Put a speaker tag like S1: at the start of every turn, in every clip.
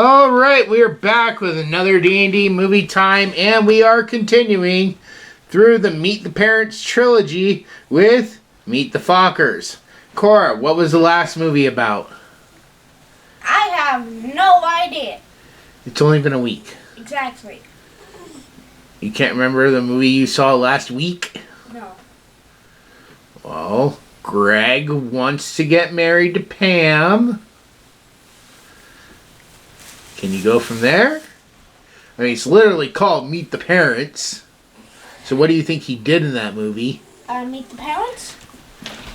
S1: All right, we are back with another D&D movie time, and we are continuing through the Meet the Parents trilogy with Meet the Fockers. Cora, what was the last movie about?
S2: I have no idea.
S1: It's only been a week.
S2: Exactly.
S1: You can't remember the movie you saw last week?
S2: No.
S1: Well, Greg wants to get married to Pam. Can you go from there? I mean, it's literally called Meet the Parents. So what do you think he did in that movie?
S2: Meet the Parents?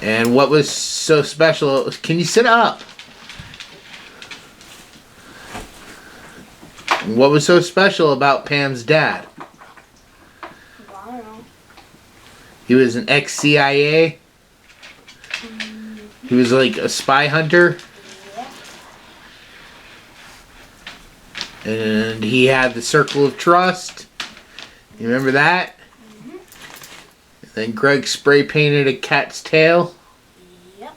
S1: And what was so special? Can you sit up? What was so special about Pam's dad?
S2: I don't know.
S1: He was an ex-CIA. He was like a spy hunter. Yeah. And he had the circle of trust. You remember that? Mm-hmm. And then Greg spray painted a cat's tail.
S2: Yep.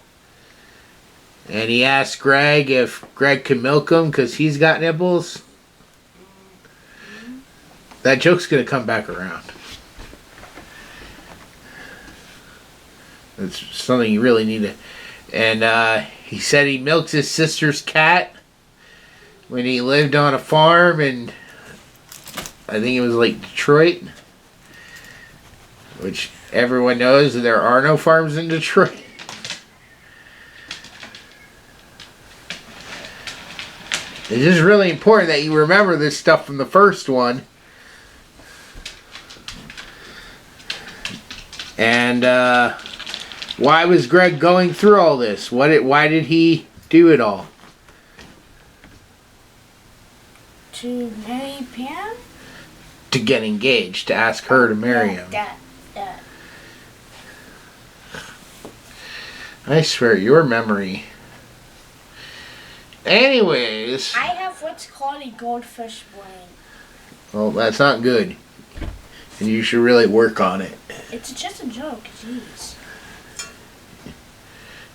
S1: And he asked Greg if Greg could milk him because he's got nipples. That joke's going to come back around. It's something you really need to... And he said he milks his sister's cat when he lived on a farm in... I think it was like Detroit. Which everyone knows that there are no farms in Detroit. It's just really important that you remember this stuff from the first one. And why was Greg going through all this? Why did he do it all?
S2: To marry Pam?
S1: To get engaged, to ask her to marry him.
S2: That.
S1: I swear, your memory. Anyways.
S2: I have what's called a goldfish brain.
S1: Well, that's not good. And you should really work on it.
S2: It's just a joke, jeez.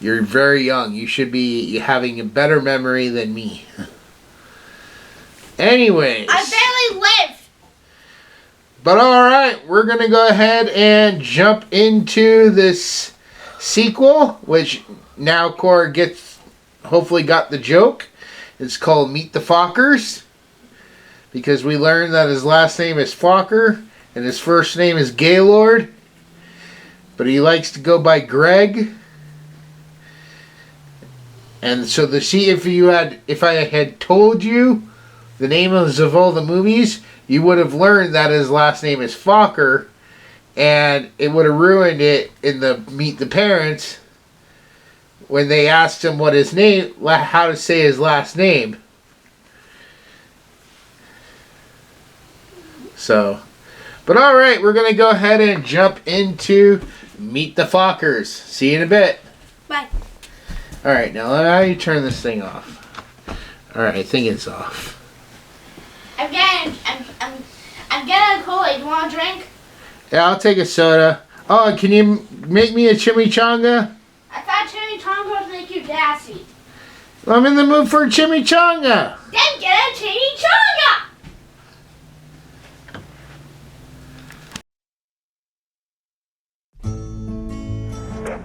S1: You're very young. You should be having a better memory than me. Anyways.
S2: I barely live!
S1: But alright, we're going to go ahead and jump into this sequel, which now Cora hopefully got the joke. It's called Meet the Fockers. Because we learned that his last name is Focker. And his first name is Gaylord. But he likes to go by Greg. And so if I had told you the names of all the movies, you would have learned that his last name is Focker. And it would have ruined it in the Meet the Parents when they asked him what his name, how to say his last name. So... But alright, we're going to go ahead and jump into Meet the Fockers. See you in a bit.
S2: Bye.
S1: Alright, now how do you turn this thing off? Alright, I think it's off.
S2: I'm getting a Kool-Aid. You want a drink?
S1: Yeah, I'll take a soda. Oh, can you make me a chimichanga?
S2: I thought chimichanga would make you gassy.
S1: I'm in the mood for a chimichanga.
S2: Then get a chimichanga!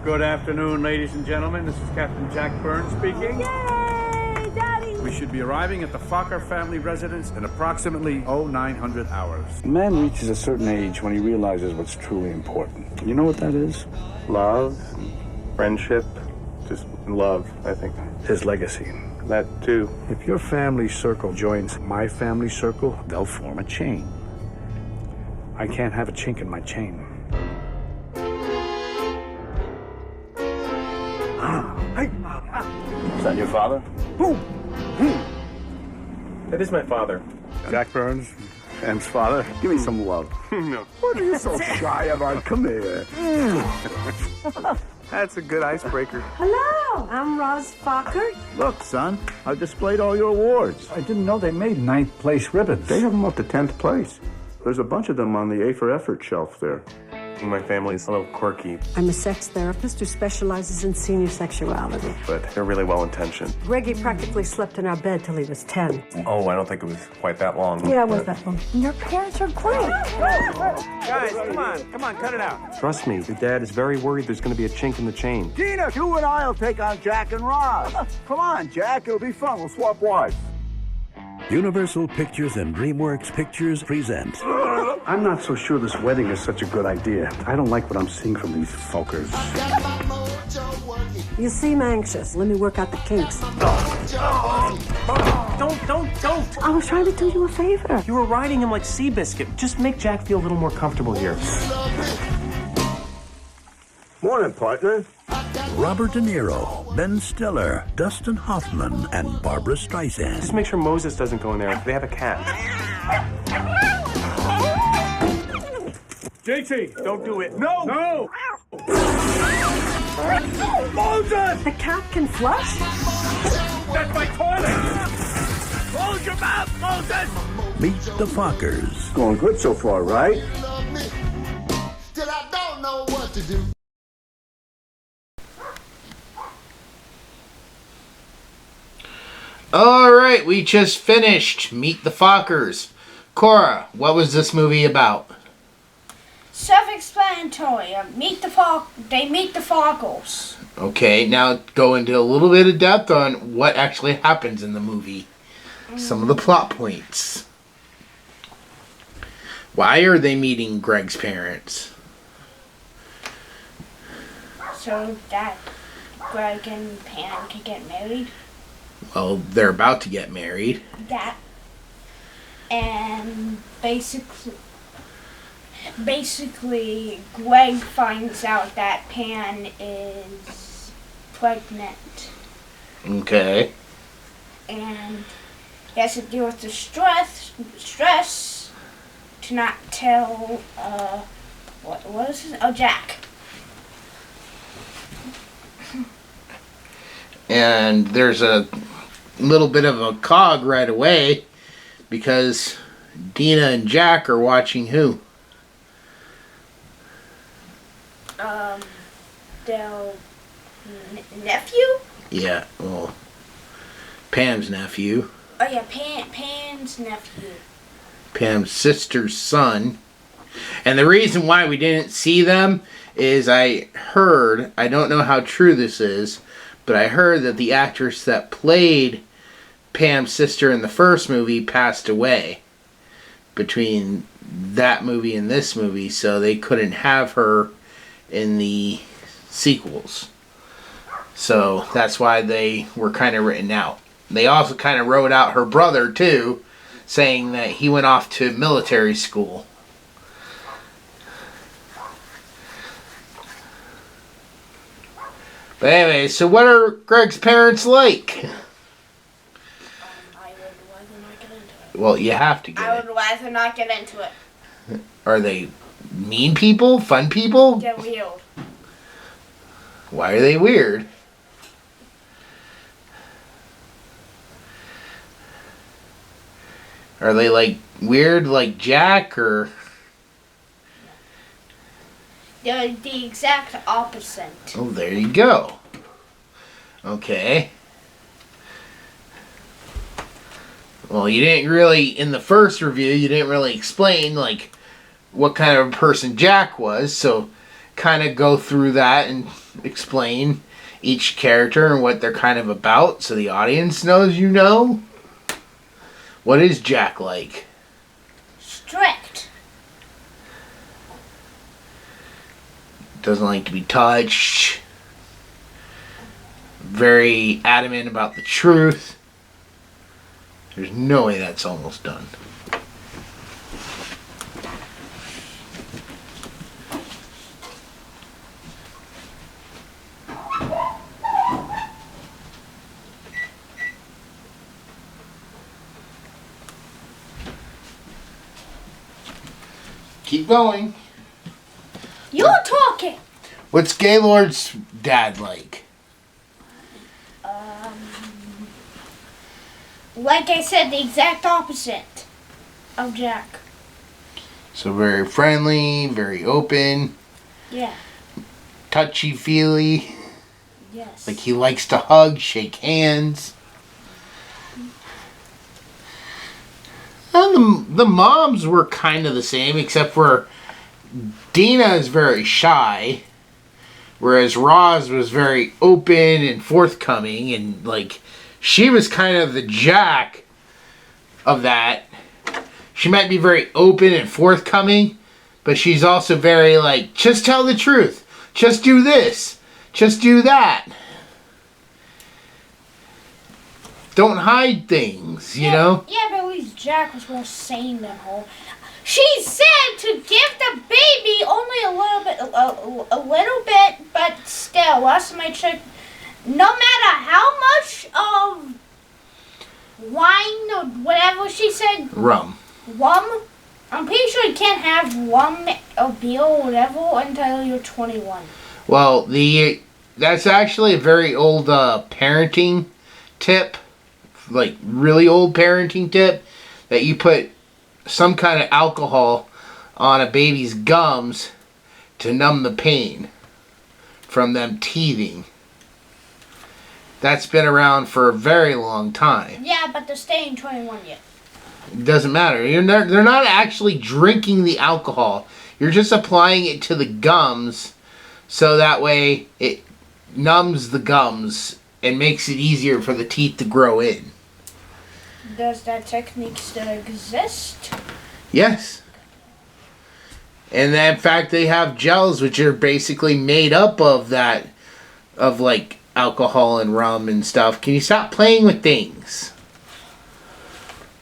S3: Good afternoon, ladies and gentlemen. This is Captain Jack Byrnes speaking.
S4: Yay, Daddy!
S3: We should be arriving at the Focker family residence in approximately 0900 hours.
S5: A man reaches a certain age when he realizes what's truly important. You know what that is?
S6: Love, friendship, just love, I think.
S5: His legacy.
S6: That too.
S5: If your family circle joins my family circle, they'll form a chain. I can't have a chink in my chain. Is that your father?
S6: That is my father.
S5: Jack Byrnes, Pam's father. Give me some love.
S6: No.
S5: What are you so shy about? Come here.
S6: That's a good icebreaker.
S4: Hello, I'm Roz Focker.
S5: Look, son, I've displayed all your awards. I didn't know they made 9th place ribbons.
S6: They have them up to 10th place. There's a bunch of them on the A for Effort shelf there. My family's a little quirky,
S4: I'm a sex therapist who specializes in senior sexuality.
S6: but they're really well-intentioned.
S4: Greggy practically slept in our bed till he was 10.
S6: Oh, I don't think it was quite that long.
S4: Yeah, it was that long. Your parents are great.
S3: Guys, come on, cut it out.
S6: Trust me, your dad is very worried there's going to be a chink in the chain.
S7: Dina, you and I'll take on Jack and Roz. Come on, Jack, it'll be fun. We'll swap wives.
S8: Universal Pictures and DreamWorks Pictures present.
S5: I'm not so sure this wedding is such a good idea. I don't like what I'm seeing from these Fockers.
S4: You seem anxious. Let me work out the kinks.
S3: Don't.
S4: I was trying to do you a favor.
S6: You were riding him like Seabiscuit. Just make Jack feel a little more comfortable here.
S7: Morning, partner.
S8: Robert De Niro, Ben Stiller, Dustin Hoffman, and Barbra Streisand.
S6: Just make sure Moses doesn't go in there. They have a cat.
S3: JT, don't do it. No!
S4: Moses! The cat can flush?
S3: That's my toilet! Close your mouth, Moses!
S8: Meet the Fockers.
S7: Going good so far, right?
S9: Still I don't know what to do.
S1: Alright, we just finished Meet the Fockers. Cora, what was this movie about?
S2: Self-explanatory. They meet the Fockers.
S1: Okay, now go into a little bit of depth on what actually happens in the movie. Some of the plot points. Why are they meeting Greg's parents?
S2: So that Greg and Pam can get married.
S1: Well, they're about to get married.
S2: That. And basically Greg finds out that Pam is pregnant.
S1: Okay.
S2: And he has to deal with the stress to not tell, what is his? Oh, Jack.
S1: And there's a little bit of a cog right away because Dina and Jack are watching who?
S2: Their nephew?
S1: Yeah, well, Pam's nephew.
S2: Oh yeah, Pam's nephew.
S1: Pam's sister's son. And the reason why we didn't see them is I don't know how true this is, but I heard that the actress that played Pam's sister in the first movie passed away between that movie and this movie, so they couldn't have her in the sequels. So that's why they were kind of written out. They also kind of wrote out her brother too, saying that he went off to military school. But anyway, so what are Greg's parents like?
S2: I would rather not get into it.
S1: Well, you have to get
S2: I
S1: it.
S2: would rather not get into it.
S1: Are they mean people? Fun people?
S2: They're weird.
S1: Why are they weird? Are they like weird like Jack or...
S2: They're the exact opposite.
S1: Oh, there you go. Okay. Well, you didn't really, in the first review, you didn't really explain, like, what kind of a person Jack was, so kind of go through that and explain each character and what they're kind of about, so the audience knows you know. What is Jack like?
S2: Strict.
S1: Doesn't like to be touched. Very adamant about the truth. There's no way that's almost done. Keep going.
S2: You're talking.
S1: What's Gaylord's dad like?
S2: Like I said, the exact opposite of Jack.
S1: So very friendly, very open.
S2: Yeah.
S1: Touchy-feely.
S2: Yes.
S1: Like he likes to hug, shake hands. And the moms were kind of the same, except for Dina is very shy, whereas Roz was very open and forthcoming, and like she was kind of the Jack of that. She might be very open and forthcoming, but she's also very like, just tell the truth. Just do this. Just do that. Don't hide things, you know?
S2: Yeah, but at least Jack was more sane than her. She said to give the baby only a little bit, but still, last time I checked, no matter how much of wine or whatever she said,
S1: Rum.
S2: I'm pretty sure you can't have rum or beer or whatever until you're 21.
S1: Well, that's actually a very old parenting tip, like really old parenting tip, that you put some kind of alcohol on a baby's gums to numb the pain from them teething. That's been around for a very long time.
S2: Yeah, but they're staying 21 yet.
S1: It doesn't matter. They're not actually drinking the alcohol. You're just applying it to the gums so that way it numbs the gums and makes it easier for the teeth to grow in.
S2: Does that technique still exist?
S1: Yes. And then, in fact, they have gels which are basically made up of that, of like alcohol and rum and stuff. Can you stop playing with things?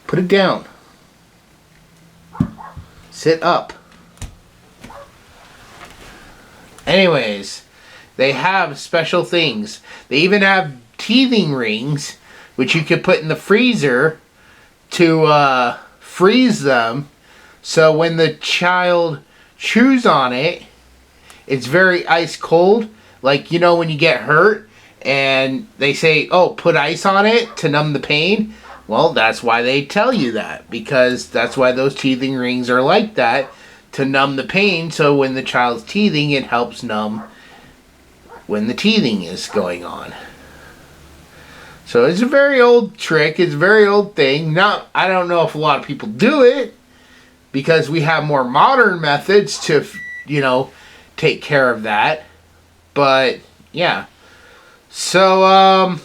S1: Put it down. Sit up. Anyways, they have special things. They even have teething rings, which you could put in the freezer to freeze them. So when the child chews on it, it's very ice cold. Like, you know, when you get hurt and they say, oh, put ice on it to numb the pain. Well, that's why they tell you that, because that's why those teething rings are like that, to numb the pain, so when the child's teething, it helps numb when the teething is going on. So it's a very old trick, it's a very old thing. I don't know if a lot of people do it, because we have more modern methods to, you know, take care of that. But, yeah. So,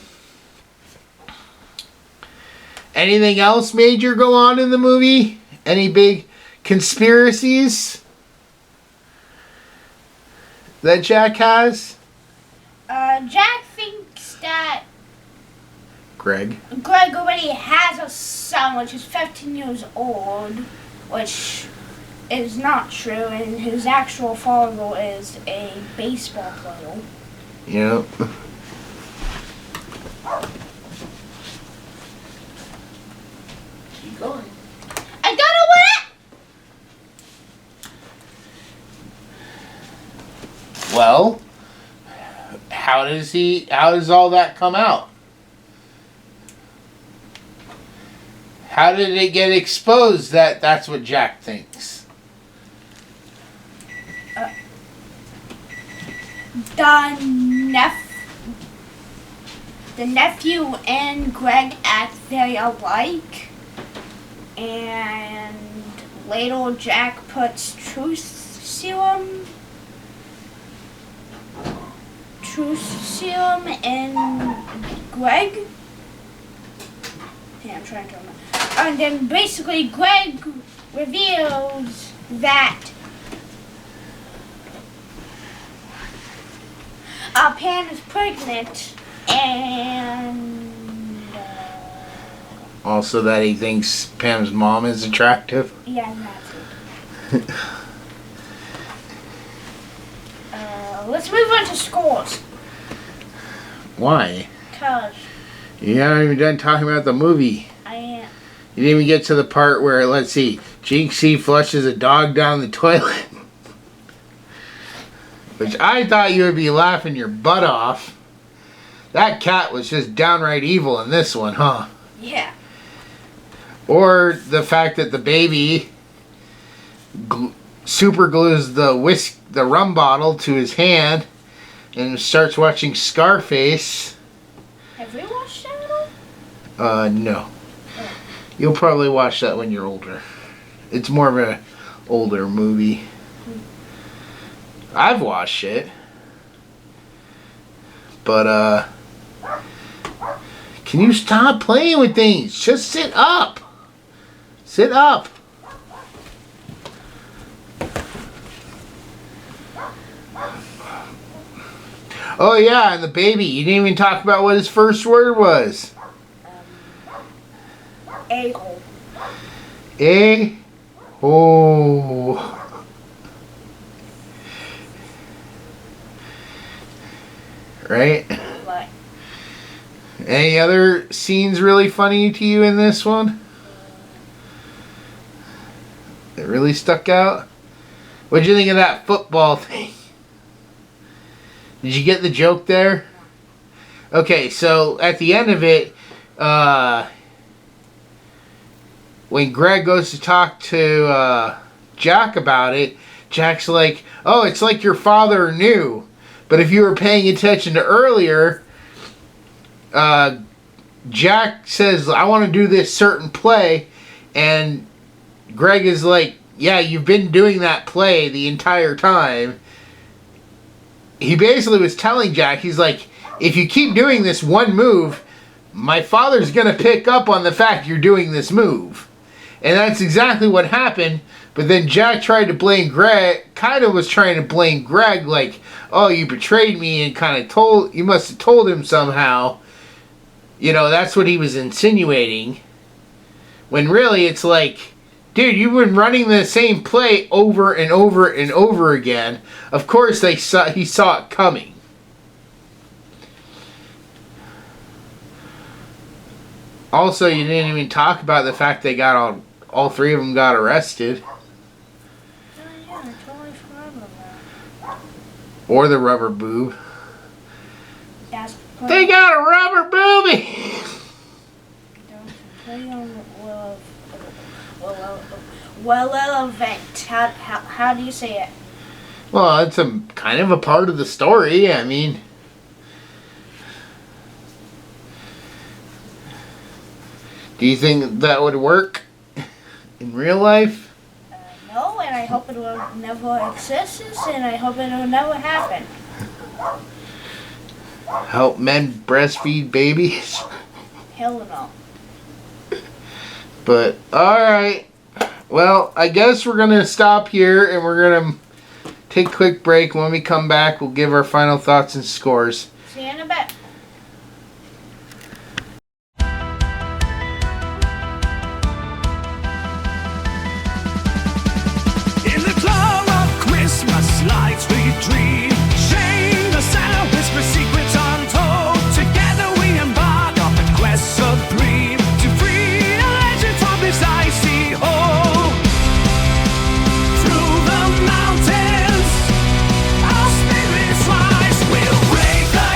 S1: anything else major go on in the movie? Any big conspiracies that Jack has?
S2: Jack thinks that
S1: Greg
S2: already has a son, which is 15 years old, which is not true, and his actual father is a baseball player.
S1: Yep. Keep going.
S2: I got a what?
S1: Well, how does all that come out? How did it get exposed that that's what Jack thinks?
S2: The nephew and Greg act very alike, and later Jack puts truth serum in Greg. Yeah, I'm trying to remember. And then basically Greg reveals that Pam is pregnant, and
S1: Also that he thinks Pam's mom is attractive.
S2: yeah, that's it. Let's move on to scores.
S1: Why?
S2: Cause
S1: You haven't even done talking about the movie.
S2: I am.
S1: You didn't even get to the part where, let's see, Jinxie flushes a dog down the toilet. Which I thought you would be laughing your butt off. That cat was just downright evil in this one, huh? super glues the rum bottle to his hand and starts watching Scarface.
S2: Have we watched that at all?
S1: No. You'll probably watch that when you're older. It's more of an older movie. I've watched it. But, can you stop playing with things? Just sit up. Sit up. Oh yeah, and the baby. You didn't even talk about what his first word was.
S2: A-hole.
S1: A-hole. Right?
S2: Right.
S1: Any other scenes really funny to you in this one? It really stuck out? What'd you think of that football thing? Did you get the joke there? Okay, so at the end of it, when Greg goes to talk to Jack about it, Jack's like, oh, it's like your father knew. But if you were paying attention to earlier, Jack says, I want to do this certain play. And Greg is like, yeah, you've been doing that play the entire time. He basically was telling Jack, he's like, if you keep doing this one move, my father's going to pick up on the fact you're doing this move. And that's exactly what happened. But then Jack tried to blame Greg, kind of was trying to blame Greg, like, oh, you betrayed me, and kind of you must have told him somehow. You know, that's what he was insinuating. When really it's like, dude, you've been running the same play over and over and over again. Of course he saw it coming. Also, you didn't even talk about the fact they got all three of them got arrested.
S2: Oh yeah, I totally forgot about that.
S1: Or the rubber boob.
S2: That's
S1: They got a rubber boobie!
S2: Well, event. How do you say it?
S1: Well, it's a kind of a part of the story. I mean, do you think that would work in real life?
S2: No, and I hope it will never exist, and I hope it will never happen.
S1: Help men breastfeed babies?
S2: Hell no.
S1: But, alright. Well, I guess we're going to stop here and we're going to take a quick break. When we come back, we'll give our final thoughts and scores.
S2: See you in a bit.
S10: In the glow of Christmas lights we dream. Shame the sound, whisper secrets untold. Together we embark on the quest supreme to free a legend from this icy hole. Through the mountains, our spirits rise. We'll break the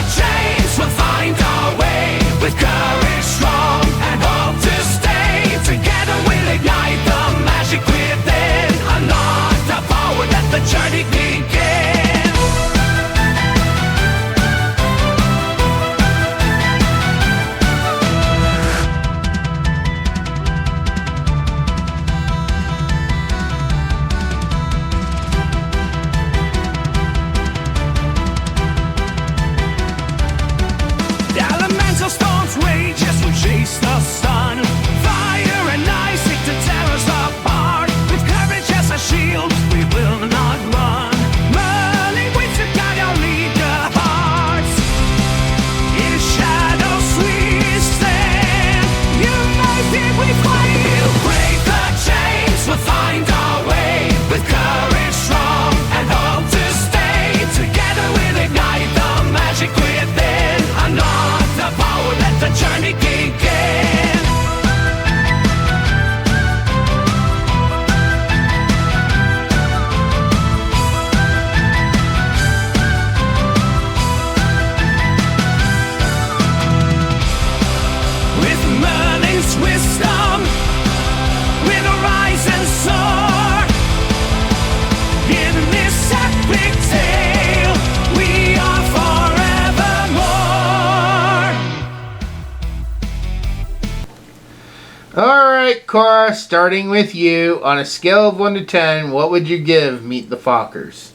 S1: Alright, Cora, starting with you. On a scale of 1 to 10, what would you give Meet the Fockers?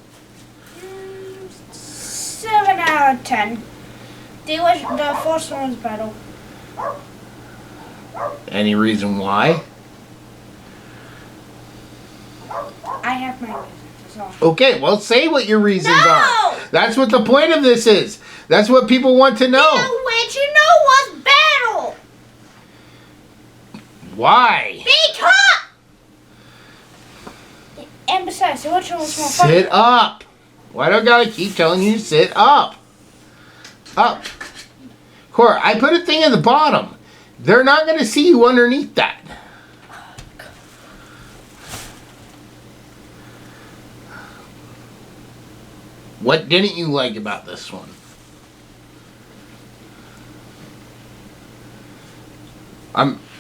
S2: 7 out of 10. The first one was better.
S1: Any reason why?
S2: I have my reasons. So.
S1: Okay, well, say what your reasons
S2: No!
S1: are. That's what the point of this is. That's what people want to know.
S2: The original was better.
S1: Why?
S2: Because. And besides, the original was more funny.
S1: Sit up. Why do I gotta keep telling you to sit up? Up. Cora, I put a thing at the bottom. They're not gonna see you underneath that. What didn't you like about this one?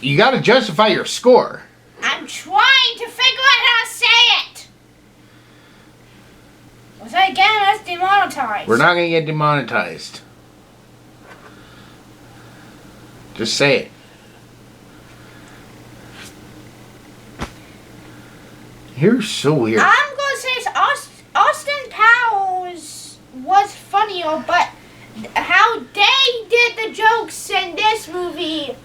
S1: You gotta justify your score.
S2: I'm trying to figure out how to say it. Was I again? That's demonetized.
S1: We're not gonna get demonetized. Just say it. You're so weird.
S2: I'm gonna say it's Austin Powers was funnier, but how they did the jokes in this movie,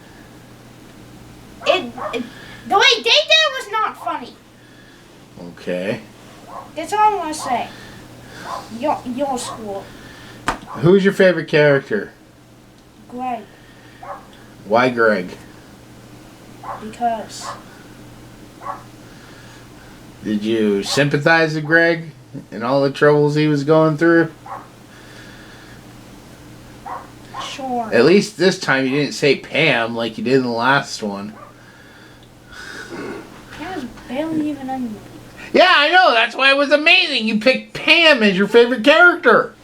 S2: the way they did it was not funny.
S1: Okay.
S2: That's all I'm gonna say. Your school.
S1: Who's your favorite character?
S2: Greg.
S1: Why Greg?
S2: Because.
S1: Did you sympathize with Greg and all the troubles he was going through?
S2: Sure.
S1: At least this time you didn't say Pam like you did in the last one.
S2: Pam was barely even in the movie.
S1: Yeah, I know. That's why it was amazing. You picked Pam as your favorite character.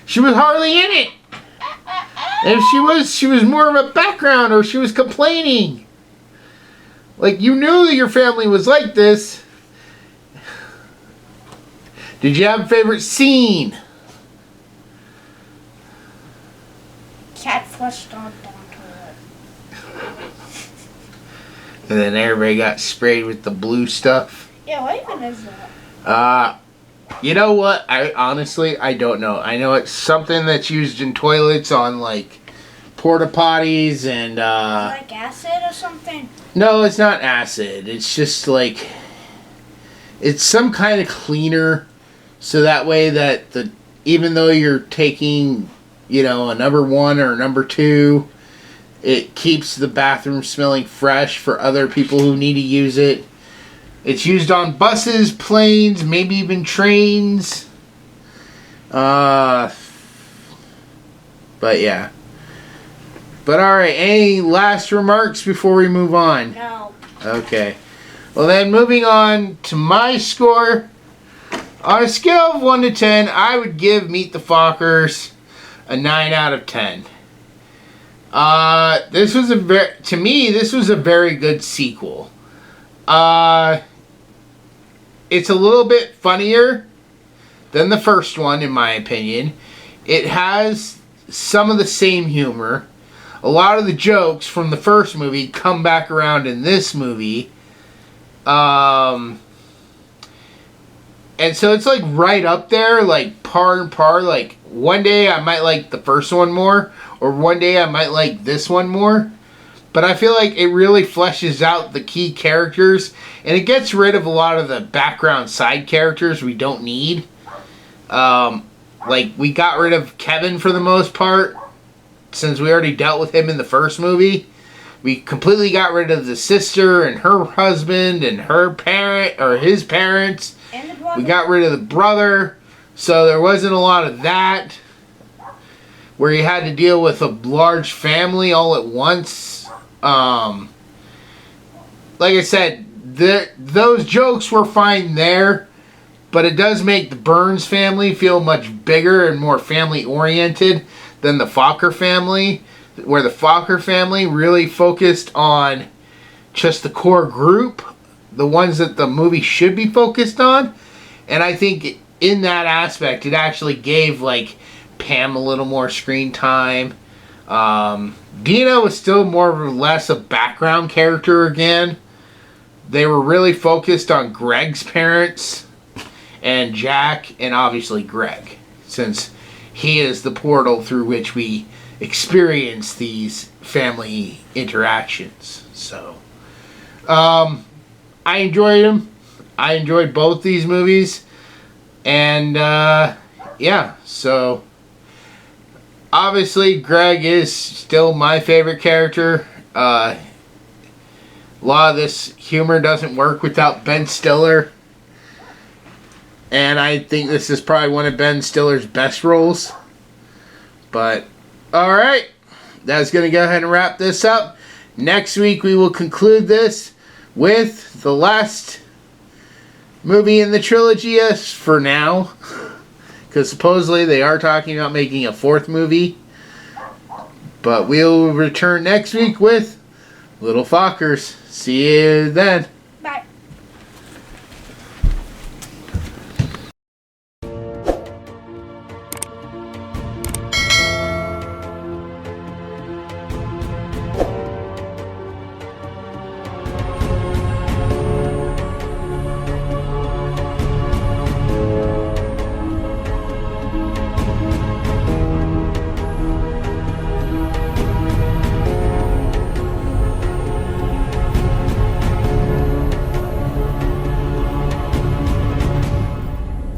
S1: She was hardly in it. If she was more of a background, or she was complaining. Like, you knew that your family was like this. Did you have a favorite scene?
S2: Cat flushed on onto it.
S1: And then everybody got sprayed with the blue stuff.
S2: Yeah, what even is that?
S1: You know what? I don't know. I know it's something that's used in toilets on, like, porta potties and,
S2: Like acid or something?
S1: No, it's not acid. It's just, like, it's some kind of cleaner, so that way that even though you're taking, a number 1 or a number 2, it keeps the bathroom smelling fresh for other people who need to use it. It's used on buses, planes, maybe even trains. But yeah. But alright, any last remarks before we move on?
S2: No.
S1: Okay. Well then, moving on to my score. On a scale of 1 to 10, I would give Meet the Fockers a 9 out of 10. This was to me, this was a very good sequel. It's a little bit funnier than the first one, in my opinion. It has some of the same humor. A lot of the jokes from the first movie come back around in this movie. And so it's like right up there, like par and par. Like one day I might like the first one more, or one day I might like this one more. But I feel like it really fleshes out the key characters, and it gets rid of a lot of the background side characters we don't need. Like, we got rid of Kevin for the most part, since we already dealt with him in the first movie. We completely got rid of the sister and her husband and her parent, or his parents.
S2: And the brother.
S1: We got rid of the brother, so there wasn't a lot of that, where you had to deal with a large family all at once. Like I said, those jokes were fine there, but it does make the Byrnes family feel much bigger and more family oriented than the Focker family, where the Focker family really focused on just the core group, the ones that the movie should be focused on. And I think in that aspect, it actually gave, like, Pam a little more screen time. Dina was still more or less a background character again. They were really focused on Greg's parents and Jack and obviously Greg, since he is the portal through which we experience these family interactions. So, I enjoyed them. I enjoyed both these movies. And, yeah, so obviously Greg is still my favorite character. A lot of this humor doesn't work without Ben Stiller. And I think this is probably one of Ben Stiller's best roles. But, alright. That's going to go ahead and wrap this up. Next week we will conclude this with the last movie in the trilogy as for now. Because supposedly they are talking about making a fourth movie. But we'll return next week with Little Fockers. See you then.